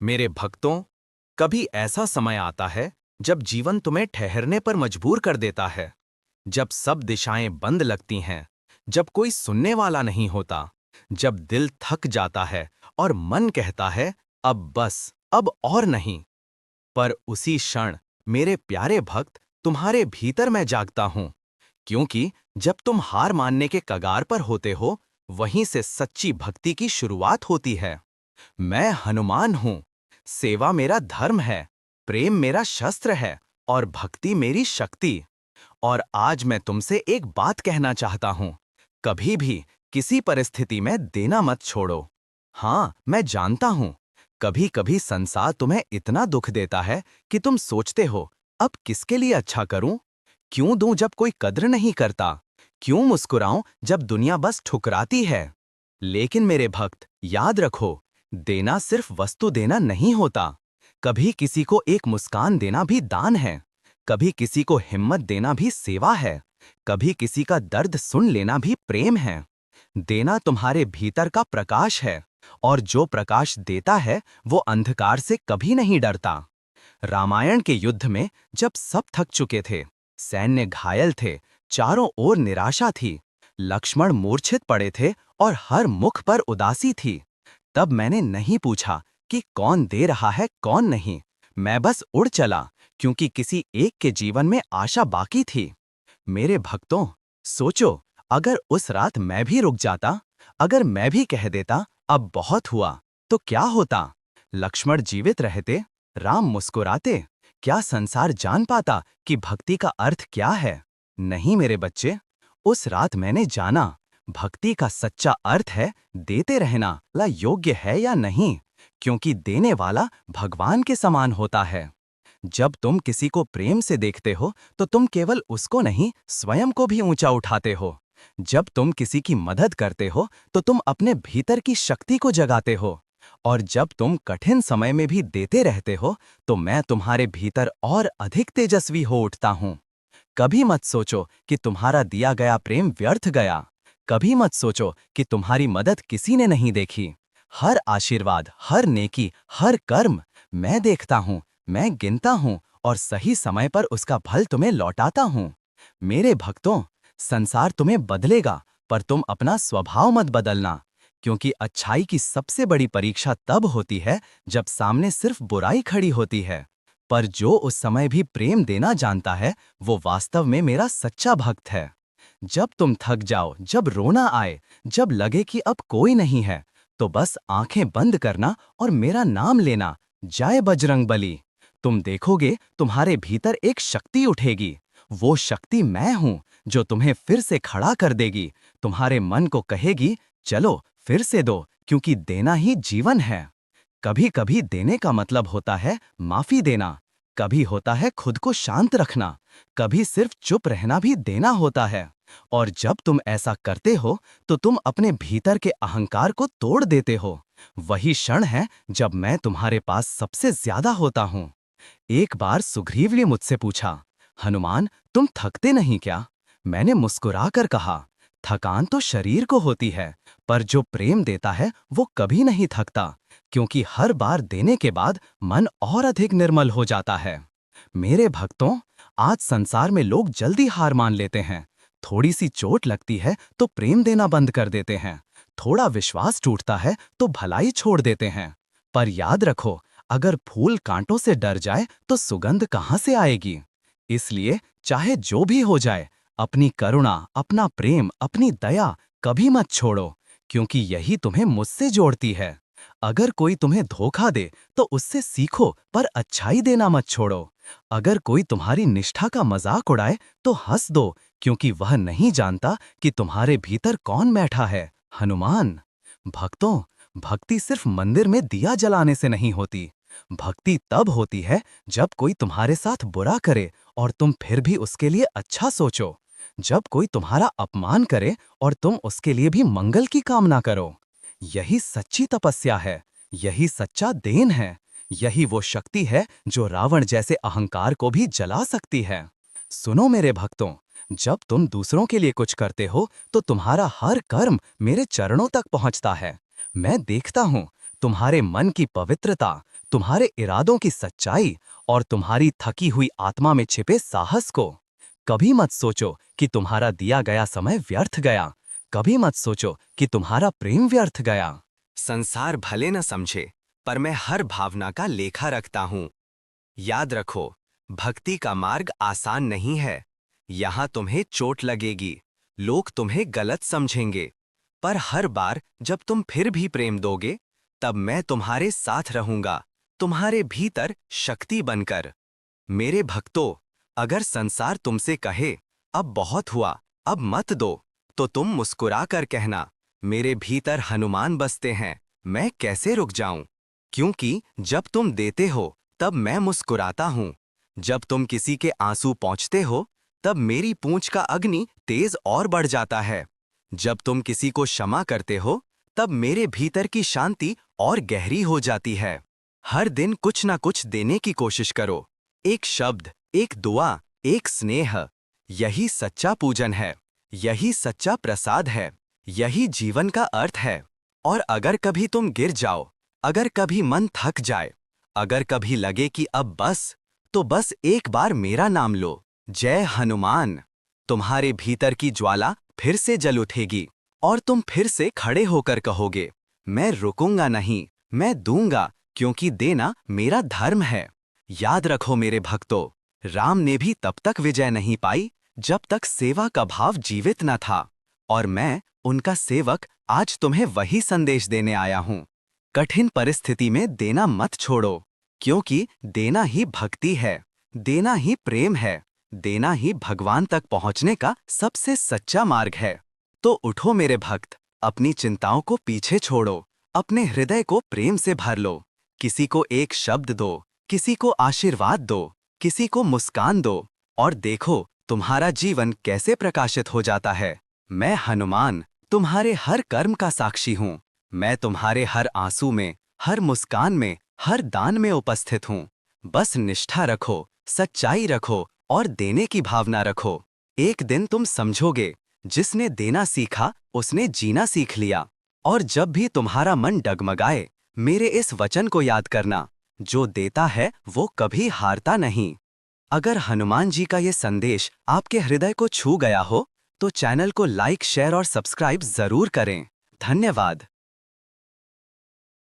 मेरे भक्तों, कभी ऐसा समय आता है जब जीवन तुम्हें ठहरने पर मजबूर कर देता है, जब सब दिशाएं बंद लगती हैं, जब कोई सुनने वाला नहीं होता, जब दिल थक जाता है और मन कहता है अब बस, अब और नहीं। पर उसी क्षण मेरे प्यारे भक्त, तुम्हारे भीतर मैं जागता हूं, क्योंकि जब तुम हार मानने के कगार पर होते हो, वहीं से सच्ची भक्ति की शुरुआत होती है। मैं हनुमान हूं। सेवा मेरा धर्म है, प्रेम मेरा शस्त्र है और भक्ति मेरी शक्ति। और आज मैं तुमसे एक बात कहना चाहता हूं, कभी भी किसी परिस्थिति में देना मत छोड़ो। हाँ, मैं जानता हूं, कभी कभी संसार तुम्हें इतना दुख देता है कि तुम सोचते हो, अब किसके लिए अच्छा करूं? क्यों दूं जब कोई कद्र नहीं करता? क्यों मुस्कुराऊं जब दुनिया बस ठुकराती है? लेकिन मेरे भक्त, याद रखो, देना सिर्फ वस्तु देना नहीं होता। कभी किसी को एक मुस्कान देना भी दान है, कभी किसी को हिम्मत देना भी सेवा है, कभी किसी का दर्द सुन लेना भी प्रेम है। देना तुम्हारे भीतर का प्रकाश है, और जो प्रकाश देता है वो अंधकार से कभी नहीं डरता। रामायण के युद्ध में जब सब थक चुके थे, सैन्य घायल थे, चारों ओर निराशा थी, लक्ष्मण मूर्छित पड़े थे और हर मुख पर उदासी थी, तब मैंने नहीं पूछा कि कौन दे रहा है कौन नहीं। मैं बस उड़ चला, क्योंकि किसी एक के जीवन में आशा बाकी थी। मेरे भक्तों, सोचो, अगर उस रात मैं भी रुक जाता, अगर मैं भी कह देता अब बहुत हुआ, तो क्या होता? लक्ष्मण जीवित रहते, राम मुस्कुराते, क्या संसार जान पाता कि भक्ति का अर्थ क्या है? नहीं मेरे बच्चे, उस रात मैंने जाना, भक्ति का सच्चा अर्थ है देते रहना, ला योग्य है या नहीं, क्योंकि देने वाला भगवान के समान होता है। जब तुम किसी को प्रेम से देखते हो तो तुम केवल उसको नहीं, स्वयं को भी ऊंचा उठाते हो। जब तुम किसी की मदद करते हो तो तुम अपने भीतर की शक्ति को जगाते हो। और जब तुम कठिन समय में भी देते रहते हो तो मैं तुम्हारे भीतर और अधिक तेजस्वी हो उठता हूँ। कभी मत सोचो कि तुम्हारा दिया गया प्रेम व्यर्थ गया। कभी मत सोचो कि तुम्हारी मदद किसी ने नहीं देखी। हर आशीर्वाद, हर नेकी, हर कर्म मैं देखता हूँ, मैं गिनता हूँ और सही समय पर उसका फल तुम्हें लौटाता हूँ। मेरे भक्तों, संसार तुम्हें बदलेगा, पर तुम अपना स्वभाव मत बदलना, क्योंकि अच्छाई की सबसे बड़ी परीक्षा तब होती है जब सामने सिर्फ बुराई खड़ी होती है। पर जो उस समय भी प्रेम देना जानता है, वो वास्तव में मेरा सच्चा भक्त है। जब तुम थक जाओ, जब रोना आए, जब लगे कि अब कोई नहीं है, तो बस आंखें बंद करना और मेरा नाम लेना, जय बजरंगबली। तुम देखोगे तुम्हारे भीतर एक शक्ति उठेगी। वो शक्ति मैं हूं, जो तुम्हें फिर से खड़ा कर देगी, तुम्हारे मन को कहेगी चलो फिर से दो, क्योंकि देना ही जीवन है। कभी कभी देने का मतलब होता है माफी देना, कभी होता है खुद को शांत रखना, कभी सिर्फ चुप रहना भी देना होता है। और जब तुम ऐसा करते हो तो तुम अपने भीतर के अहंकार को तोड़ देते हो। वही क्षण है जब मैं तुम्हारे पास सबसे ज्यादा होता हूँ। एक बार सुग्रीव ने मुझसे पूछा, हनुमान, तुम थकते नहीं क्या? मैंने मुस्कुराकर कहा, थकान तो शरीर को होती है, पर जो प्रेम देता है वो कभी नहीं थकता, क्योंकि हर बार देने के बाद मन और अधिक निर्मल हो जाता है। मेरे भक्तों, आज संसार में लोग जल्दी हार मान लेते हैं। थोड़ी सी चोट लगती है तो प्रेम देना बंद कर देते हैं, थोड़ा विश्वास टूटता है तो भलाई छोड़ देते हैं। पर याद रखो, अगर फूल कांटों से डर जाए तो सुगंध कहाँ से आएगी? इसलिए चाहे जो भी हो जाए, अपनी करुणा, अपना प्रेम, अपनी दया कभी मत छोड़ो, क्योंकि यही तुम्हें मुझसे जोड़ती है। अगर कोई तुम्हें धोखा दे तो उससे सीखो, पर अच्छाई देना मत छोड़ो। अगर कोई तुम्हारी निष्ठा का मजाक उड़ाए तो हंस दो, क्योंकि वह नहीं जानता कि तुम्हारे भीतर कौन बैठा है, हनुमान। भक्तों, भक्ति सिर्फ मंदिर में दिया जलाने से नहीं होती। भक्ति तब होती है जब कोई तुम्हारे साथ बुरा करे और तुम फिर भी उसके लिए अच्छा सोचो। जब कोई तुम्हारा अपमान करे और तुम उसके लिए भी मंगल की कामना करो। यही सच्ची तपस्या है, यही सच्चा देन है, यही वो शक्ति है जो रावण जैसे अहंकार को भी जला सकती है। सुनो मेरे भक्तों, जब तुम दूसरों के लिए कुछ करते हो तो तुम्हारा हर कर्म मेरे चरणों तक पहुंचता है। मैं देखता हूं तुम्हारे मन की पवित्रता, तुम्हारे इरादों की सच्चाई और तुम्हारी थकी हुई आत्मा में छिपे साहस को। कभी मत सोचो कि तुम्हारा दिया गया समय व्यर्थ गया। कभी मत सोचो कि तुम्हारा प्रेम व्यर्थ गया। संसार भले न समझे, पर मैं हर भावना का लेखा रखता हूं। याद रखो, भक्ति का मार्ग आसान नहीं है। यहां तुम्हें चोट लगेगी, लोग तुम्हें गलत समझेंगे, पर हर बार जब तुम फिर भी प्रेम दोगे, तब मैं तुम्हारे साथ रहूंगा, तुम्हारे भीतर शक्ति बनकर। मेरे भक्तों, अगर संसार तुमसे कहे, अब बहुत हुआ, अब मत दो, तो तुम मुस्कुरा कर कहना, मेरे भीतर हनुमान बसते हैं, मैं कैसे रुक जाऊं? क्योंकि जब तुम देते हो, तब मैं मुस्कुराता हूं। जब तुम किसी के आंसू पहुंचते हो, तब मेरी पूंछ का अग्नि तेज और बढ़ जाता है। जब तुम किसी को क्षमा करते हो, तब मेरे भीतर की शांति और गहरी हो जाती है। हर दिन कुछ ना कुछ देने की कोशिश करो। एक शब्द, एक दुआ, एक स्नेह। यही सच्चा पूजन है, यही सच्चा प्रसाद है, यही जीवन का अर्थ है। और अगर कभी तुम गिर जाओ, अगर कभी मन थक जाए, अगर कभी लगे कि अब बस, तो बस एक बार मेरा नाम लो, जय हनुमान। तुम्हारे भीतर की ज्वाला फिर से जल उठेगी और तुम फिर से खड़े होकर कहोगे, मैं रुकूंगा नहीं, मैं दूंगा, क्योंकि देना मेरा धर्म है। याद रखो मेरे भक्तों, राम ने भी तब तक विजय नहीं पाई जब तक सेवा का भाव जीवित न था। और मैं, उनका सेवक, आज तुम्हें वही संदेश देने आया हूं। कठिन परिस्थिति में देना मत छोड़ो, क्योंकि देना ही भक्ति है, देना ही प्रेम है, देना ही भगवान तक पहुंचने का सबसे सच्चा मार्ग है। तो उठो मेरे भक्त, अपनी चिंताओं को पीछे छोड़ो, अपने हृदय को प्रेम से भर लो। किसी को एक शब्द दो, किसी को आशीर्वाद दो, किसी को मुस्कान दो, और देखो तुम्हारा जीवन कैसे प्रकाशित हो जाता है। मैं हनुमान तुम्हारे हर कर्म का साक्षी हूँ। मैं तुम्हारे हर आंसू में, हर मुस्कान में, हर दान में उपस्थित हूँ। बस निष्ठा रखो, सच्चाई रखो और देने की भावना रखो। एक दिन तुम समझोगे, जिसने देना सीखा उसने जीना सीख लिया। और जब भी तुम्हारा मन डगमगाए, मेरे इस वचन को याद करना, जो देता है वो कभी हारता नहीं। अगर हनुमान जी का ये संदेश आपके हृदय को छू गया हो, तो चैनल को लाइक, शेयर और सब्सक्राइब जरूर करें। धन्यवाद।